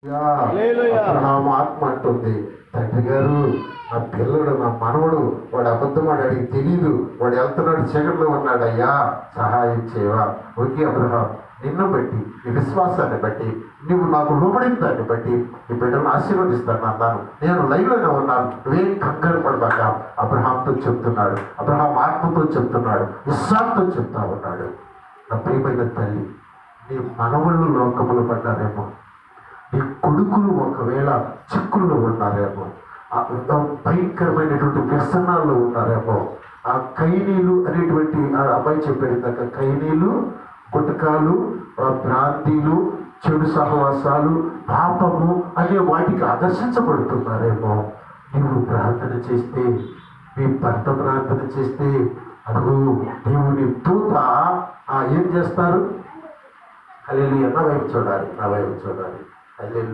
అబ్రహాము ఆత్మ అంటుంది, తండ్రి గారు నా పిల్లడు నా మనవడు వాడు అబద్ధమాడు అడిగి తెలియదు, వాడు వెళ్తున్నాడు చీకట్లో ఉన్నాడు, అయ్యా సహాయం చేయవా. ఓకే అబ్రహాం, నిన్ను బట్టి నీ విశ్వాసాన్ని బట్టి నువ్వు నాకు లోబడిన దాన్ని బట్టి ఈ బిడ్డను ఆశీర్వదిస్తాను అన్నాను, నేను లైవ్లోనే ఉన్నాను, నువ్వేం కంగారు పడబాక అబ్రహాంతో చెప్తున్నాడు. అబ్రహాం ఆత్మతో చెప్తున్నాడు, విశ్వాసంతో చెప్తా ఉన్నాడు. నా ప్రియమైన తల్లి, నీ మనవళ్ళు లోకములు పడ్డారేమో, నీ కొడుకులు ఒకవేళ చిక్కుల్లో ఉన్నారేమో, భయంకరమైనటువంటి వ్యసనాల్లో ఉన్నారేమో. ఆ కైనీలు అనేటువంటి అబ్బాయి చెప్పాడు ఇందాక, కైనీలు, గుటకాలు, భ్రాంతిలు, చెడు సహవాసాలు, పాపము అనే వాటికి ఆకర్షించబడుతున్నారేమో. నీవు ప్రార్థన చేస్తే, మీ భర్త ప్రార్థన చేస్తే, అదిగో దేవుని దూత ఏం చేస్తారు? హల్లెలూయా, నా వైపు చూడాలి, నా వైపు చూడాలి. హల్లెలూయా.